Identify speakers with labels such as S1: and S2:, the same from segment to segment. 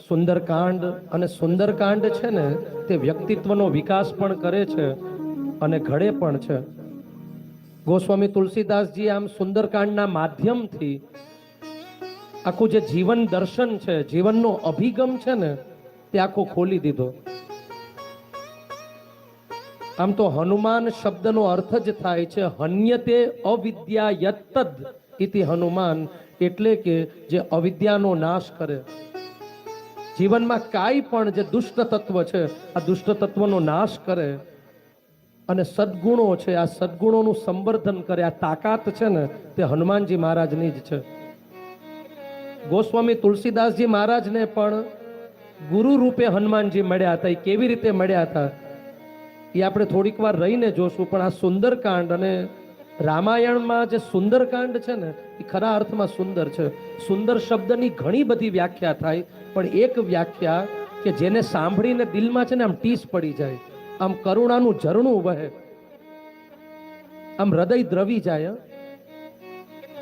S1: સુંદરકાંડ અને સુંદરકાંડ છે ને તે વ્યક્તિત્વનો વિકાસ પણ કરે છે અને ઘડે પણ છે. ગોસ્વામી તુલસીદાસજી આમ સુંદરકાંડના માધ્યમથી આખું જે જીવન દર્શન છે, જીવનનો અભિગમ છે ને તે આખો ખોલી દીધો. આમ તો હનુમાન શબ્દનો અર્થ જ થાય છે હન્યતે અવિદ્યા યત્તદ ઇતિ હનુમાન, એટલે કે જે અવિદ્યાનો નાશ કરે. જીવનમાં કાંઈ પણ જે દુષ્ટ તત્વ છે આ દુષ્ટ તત્વનો નાશ કરે અને સદગુણો છે આ સદગુણોનું સંવર્ધન કરે. આ તાકાત છે ને તે હનુમાનજી મહારાજની જ છે. ગોસ્વામી તુલસીદાસજી મહારાજને પણ ગુરુ રૂપે હનુમાનજી મળ્યા હતા. એ કેવી રીતે મળ્યા હતા એ આપણે થોડીક વાર રહીને જોશું. પણ આ સુંદરકાંડ અને રામાયણમાં જે સુંદરકાંડ છે ને એ ખરા અર્થમાં સુંદર છે. સુંદર શબ્દની ઘણી બધી વ્યાખ્યા થાય, પણ એક વ્યાખ્યા કે જેને સાંભળીને દિલમાં છે ને આમ ટીસ પડી જાય, આમ કરુણાનું ઝરણું વહે, આમ હૃદય દ્રવી જાય.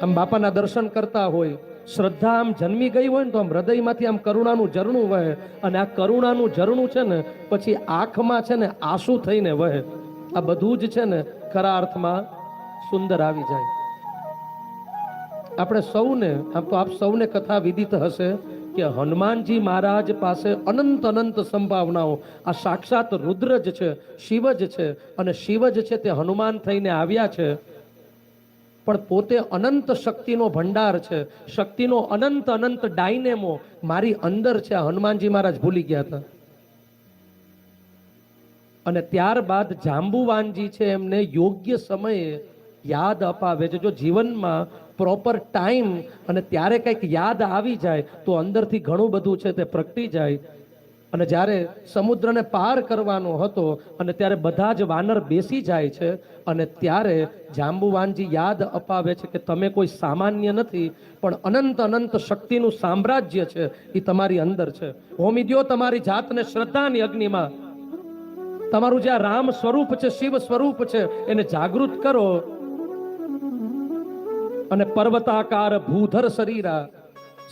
S1: આમ બાપાના દર્શન કરતા હોય, શ્રદ્ધા આમ જન્મી ગઈ હોય ને તો આમ હૃદયમાંથી આમ કરુણાનું ઝરણું વહે, અને આ કરુણાનું ઝરણું છે ને પછી આંખમાં છે ને આંસુ થઈને વહે. આ બધું જ છે ને ખરા અર્થમાં સુંદર આવી જાય. આપણે સૌને આમ તો આપ સૌને કથા વિદિત હશે કે હનુમાનજી મહારાજ પાસે અનંત અનંત સંભાવનાઓ, આ સાક્ષાત રુદ્ર જ છે, શિવ જ છે, અને શિવ જ છે તે હનુમાન થઈને આવ્યા છે. પણ પોતે અનંત શક્તિનો ભંડાર છે, શક્તિનો અનંત અનંત ડાયનેમો મારી અંદર છે. આ હનુમાનજી મહારાજ ભૂલી ગયા હતા. અને ત્યારબાદ જાંબુવાનજી છે એમને યોગ્ય સમયે યાદ અપાવે છે. જો જીવનમાં પ્રોપર ટાઈમ અને ત્યારે કંઈક યાદ આવી જાય તો અંદરથી ઘણું બધું છે તે પ્રગટી જાય. અને જ્યારે સમુદ્રને પાર કરવાનો હતો અને ત્યારે બધા જ વાનર બેસી જાય છે અને ત્યારે જાંબુવાનજી યાદ અપાવે છે કે તમે કોઈ સામાન્ય નથી, પણ અનંત અનંત શક્તિનું સામ્રાજ્ય છે એ તમારી અંદર છે. હોમી દ્યો તમારી જાતને શ્રદ્ધાની અગ્નિમાં. તમારું જે આ રામ સ્વરૂપ છે, શિવ સ્વરૂપ છે, એને જાગૃત કરો. અને પર્વતાકાર ભૂધર શરીરા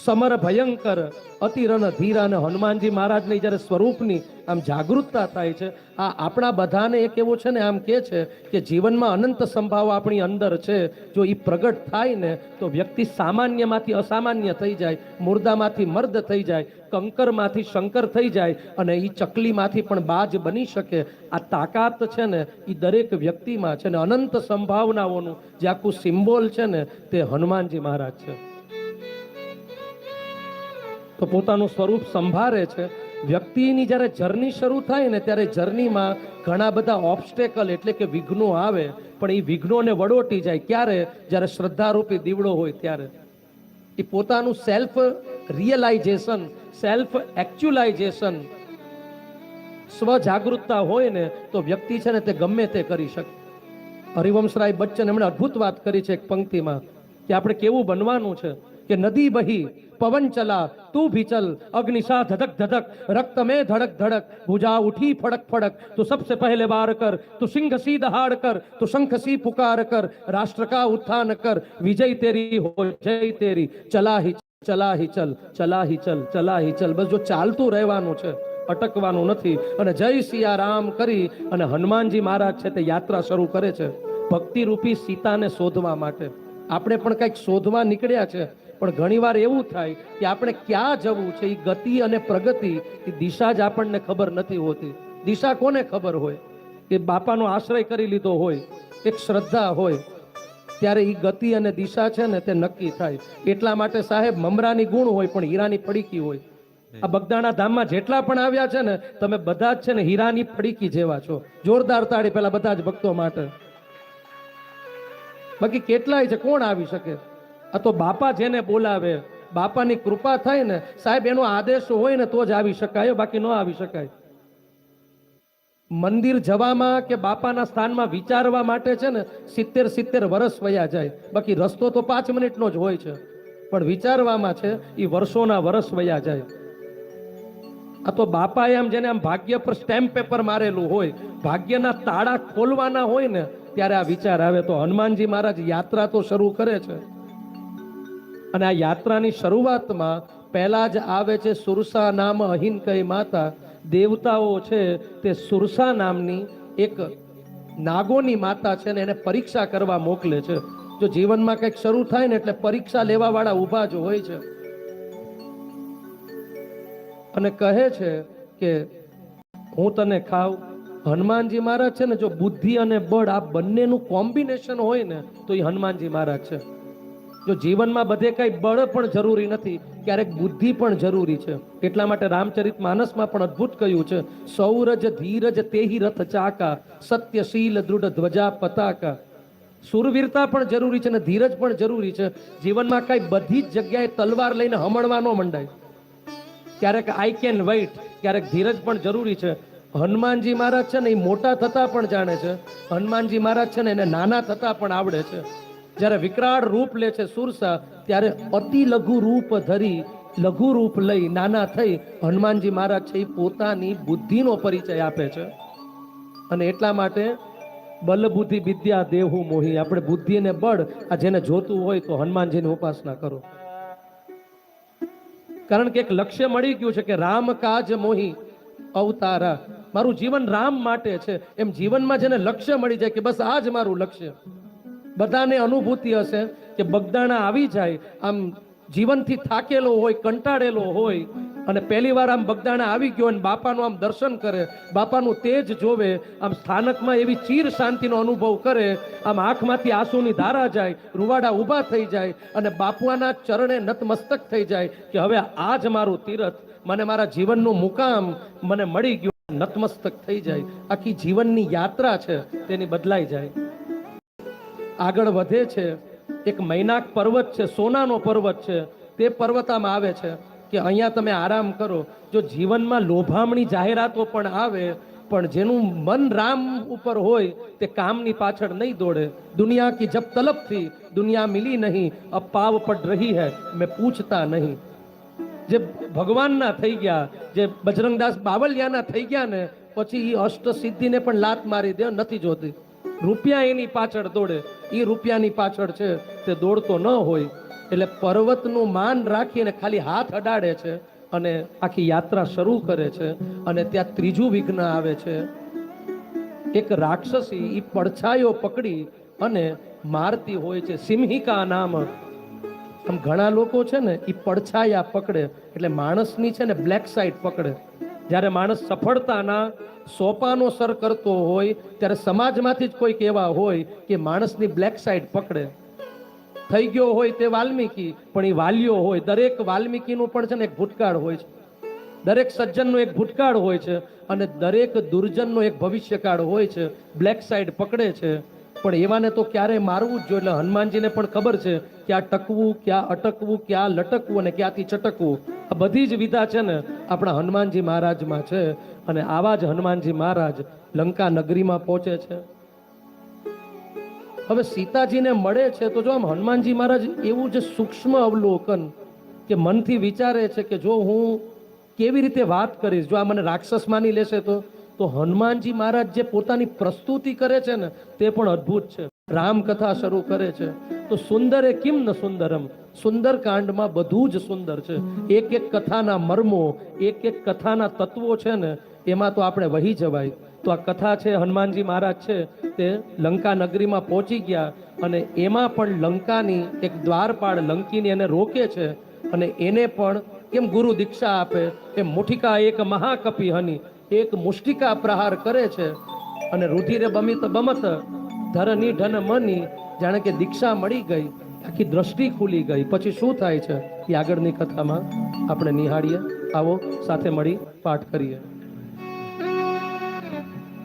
S1: સમર ભયંકર અતિરન ધીરા. અને હનુમાનજી મહારાજની જ્યારે સ્વરૂપની આમ જાગૃતતા થાય છે, આ આપણા બધાને એક એવો છે ને આમ કે છે કે જીવનમાં અનંત સંભાવ આપણી અંદર છે. જો એ પ્રગટ થાય ને તો વ્યક્તિ સામાન્યમાંથી અસામાન્ય થઈ જાય, મુર્દામાંથી મર્દ થઈ જાય, કંકરમાંથી શંકર થઈ જાય, અને એ ચકલીમાંથી પણ બાજ બની શકે. આ તાકાત છે ને એ દરેક વ્યક્તિમાં છે ને અનંત સંભાવનાઓનું જે આખું સિમ્બોલ છે ને તે હનુમાનજી મહારાજ છે. તો પોતાનું સ્વરૂપ સંભાળે છે. વ્યક્તિની જ્યારે જર્ની શરૂ થાય ને ત્યારે જર્નીમાં ઘણા બધા ઓબ્સ્ટેકલ એટલે કે વિઘ્નો આવે, પણ એ વિઘ્નોને વડોટી જાય. ક્યારે? જ્યારે શ્રદ્ધારૂપી દીવડો હોય ત્યારે. એ પોતાનું સેલ્ફ રિયલાઇઝેશન, સેલ્ફ એકચ્યુલાઇઝેશન, સ્વજાગૃતતા હોય ને તો વ્યક્તિ છે ને તે ગમે તે કરી શકે. હરિવંશરાય બચ્ચન એમણે અદ્ભુત વાત કરી છે એક પંક્તિમાં કે આપણે કેવું બનવાનું છે કે નદી બહી પવન ચલા તું ભી ચલ, अग्निशा धधक धधक रक्त में धड़क धड़क, भुजा उठी फड़क फड़क, तो सबसे पहले वार कर, तो सिंह सी दहाड़ कर, तो शंख सी पुकार कर, राष्ट्र का उत्थान कर, विजय तेरी हो जय तेरी, चला ही चल, चला ही चल, चला ही चल. બસ જો ચાલતું રહેવાનું છે, અટકવાનું નથી. અને જય સિયા રામ કરી અને હનુમાનજી મહારાજ છે તે યાત્રા શરૂ કરે છે ભક્તિ રૂપી સીતાને શોધવા માટે. આપણે પણ કંઈક શોધવા નીકળ્યા છે, પણ ઘણીવાર એવું થાય કે આપણે ક્યાં જવું છે એ ગતિ અને પ્રગતિ એ દિશા જ આપણને ખબર નથી હોતી. દિશા કોને ખબર હોય? કે બાપાનો આશ્રય કરી લીધો હોય, એક શ્રદ્ધા હોય, ત્યારે એ ગતિ અને દિશા છે ને તે નક્કી થાય. એટલા માટે સાહેબ મમરાની ગુણ હોય પણ હીરાની પડીકી હોય. આ બગદાણા ધામમાં જેટલા પણ આવ્યા છે ને તમે બધા જ છે ને હીરાની પડીકી જેવા છો. જોરદાર તાળી પેલા બધા જ ભક્તો માટે. બાકી કેટલાય છે, કોણ આવી શકે? આ તો બાપા જેને બોલાવે, બાપાની કૃપા થાય ને સાહેબ, એનો આદેશ હોય ને તો જ આવી શકાય, બાકી ન આવી શકાય. મંદિર જવામાં કે બાપાના સ્થાનમાં વિચારવા માટે છે ને 70 વર્ષ વયા જાય, બાકી રસ્તો તો 5 મિનિટનો જ હોય છે, પણ વિચારવામાં છે એ વર્ષોના વર્ષ વયા જાય. આ તો બાપાએ આમ જેને આમ ભાગ્ય પર સ્ટેમ્પ પેપર મારેલું હોય, ભાગ્યના તાળા ખોલવાના હોય ને ત્યારે આ વિચાર આવે. તો હનુમાનજી મહારાજ યાત્રા તો શરૂ કરે છે, અને આ યાત્રાની શરૂઆતમાં પહેલા જ આવે છે સુરસા નામ અહિન કઈ માતા. દેવતાઓ છે તે સુરસા નામની એક નાગોની માતા છે ને એને પરીક્ષા કરવા મોકલે છે. જો જીવનમાં કંઈક શરૂ થાય ને એટલે પરીક્ષા લેવા વાળા ઊભા જ હોય છે. અને કહે છે કે હું તને ખાવ. હનુમાનજી મહારાજ છે ને, જો બુદ્ધિ અને બળ આ બંનેનું કોમ્બિનેશન હોય ને તો એ હનુમાનજી મહારાજ છે. જો જીવનમાં બધે કઈ બળ પણ જરૂરી નથી, ક્યારેક બુદ્ધિ પણ જરૂરી છે. એટલા માટે રામચરિત માનસમાં પણ અદ્ભુત કહ્યું છે, સૌરજ ધીરજ તેહી રથ ચાકા, સત્યશીલ દૃઢ ધ્વજા પતાકા. સુરવીરતા પણ જરૂરી છે ને ધીરજ પણ જરૂરી છે. જીવનમાં કઈ બધી જ જગ્યાએ તલવાર લઈને હમણવા ન મંડાય. ક્યારેક આઈ કેન વેઇટ, ક્યારેક ધીરજ પણ જરૂરી છે. હનુમાનજી મહારાજ છે ને એ મોટા થતા પણ જાણે છે. હનુમાનજી મહારાજ છે ને એને નાના થતા પણ આવડે છે. જ્યારે વિકરાળ રૂપ લે છે સુરસા, ત્યારે અતિ લઘુ રૂપ ધરી, લઘુ રૂપ લઈ નાના થઈ હનુમાનજી મહારાજ છે એ પોતાની બુદ્ધિનો પરિચય આપે છે. અને એટલા માટે બલ બુદ્ધિ વિદ્યા દેહુ મોહી, આપણે બુદ્ધિ અને બળ આ જેને જોતું હોય તો હનુમાનજીની ઉપાસના કરો. કારણ કે એક લક્ષ્ય મળી ગયું છે કે રામ કાજ મોહી અવતારા, મારું જીવન રામ માટે છે. એમ જીવનમાં જેને લક્ષ્ય મળી જાય કે બસ આ જ મારું લક્ષ્ય. બધાને અનુભૂતિ હશે કે બગદાણા આવી જાય, આમ જીવનથી થાકેલો હોય, કંટાળેલો હોય અને પહેલી વાર આમ બગદાણા આવી ગયો અને બાપાનું આમ દર્શન કરે, બાપાનું તેજ જોવે, આમ સ્થાનકમાં એવી ચીર શાંતિનો અનુભવ કરે, આમ આંખમાંથી આંસુની ધારા જાય, રૂવાડા ઊભા થઈ જાય અને બાપુના ચરણે નતમસ્તક થઈ જાય કે હવે આ જ મારું તીરથ, મને મારા જીવનનું મુકામ મને મળી ગયું. નતમસ્તક થઈ જાય. આખી જીવનની યાત્રા છે તેની બદલાઈ જાય. આગળ વધે છે. એક મૈનાક પર્વત છે, સોનાનો પર્વત છે. તે પર્વતામાં આવે છે કે અહીંયા તમે આરામ કરો. જો જીવનમાં લોભામણી જાહેરાતો પણ આવે, પણ જેનું મન રામ ઉપર હોય તે કામની પાછળ નહીં દોડે. દુનિયા કી જબ તલબ થી દુનિયા મિલી નહીં, અબ પાવ પડ રહી હૈ મેં પૂછતા નહીં. જે ભગવાનના થઈ ગયા, જે બજરંગદાસ બાવલિયાના થઈ ગયા ને પછી એ અષ્ટ સિદ્ધિને પણ લાત મારી દે, નથી જોતી. રૂપિયા એની પાછળ દોડે, એ રૂપિયાની પાછળ છે તે દોડતો ન હોય. એટલે પર્વતનું માન રાખીને ખાલી હાથ અડાડે છે અને આખી યાત્રા શરૂ કરે છે. અને ત્યાં ત્રીજું વિઘ્ન આવે છે. એક રાક્ષસી એ પડછાયો પકડી અને મારતી હોય છે. સિંહિકા નામ. આમ ઘણા લોકો છે ને એ પડછાયા પકડે એટલે માણસની છે ને બ્લેક સાઇડ પકડે. જ્યારે માણસ સફળતાના સોપાનો સર કરતો હોય ત્યારે સમાજમાંથી જ કોઈક એવા હોય કે માણસની બ્લેક સાઇડ પકડે. થઈ ગયો હોય તે વાલ્મીકી, પણ એ વાલ્યો હોય. દરેક વાલ્મીકીનું પણ છે ને એક ભૂતકાળ હોય છે, દરેક સજ્જનનો એક ભૂતકાળ હોય છે અને દરેક દુર્જનનો એક ભવિષ્યકાળ હોય છે. બ્લેક સાઇડ પકડે છે, પણ એવાને તો ક્યારેય મારવું જ જોઈએ. એટલે હનુમાનજીને પણ ખબર છે ક્યાં ટકવું, ક્યાં અટકવું, ક્યાં લટકવું અને ક્યાંથી ચટકવું. આ બધી જ વિધા છે ને આપણા હનુમાનજી મહારાજમાં છે. અને આવા જ હનુમાનજી મહારાજ લંકા નગરીમાં પહોંચે છે. હવે સીતાજીને મળે છે તો જો આમ હનુમાનજી મહારાજ એવું જે સૂક્ષ્મ અવલોકન કે મનથી વિચારે છે કે જો હું કેવી રીતે વાત કરીશ, જો આ મને રાક્ષસ માની લેશે તો હનુમાનજી મહારાજ જે પોતાની પ્રસ્તુતિ કરે છે ને તે પણ અદ્ભુત છે. રામકથા શરૂ કરે છે તો સુંદરે કિમ ન સુંદરમ, સુંદર કાંડમાં બધું જ સુંદર છે. એક એક કથાના મર્મો, એક એક કથાના તત્વો છે ને એમાં તો આપણે વહી જવાય. તો આ કથા છે, હનુમાનજી મહારાજ છે તે લંકા નગરીમાં પહોંચી ગયા અને એમાં પણ લંકાની એક દ્વારપાળ લંકીની એને રોકે છે અને એને પણ કેમ ગુરુ દીક્ષા આપે એમ મુઠિકા એક મહાકપી હની, એક મુષ્ટિકા પ્રહાર કરે છે અને રુધિરે બમિત બમત ધરની ઢન મની, જાણે કે દીક્ષા મળી ગઈ, આખી દ્રષ્ટિ ખુલી ગઈ. પછી શું થાય છે એ આગળની કથામાં આપણે નિહાળીએ. આવો સાથે મળી પાઠ કરીએ.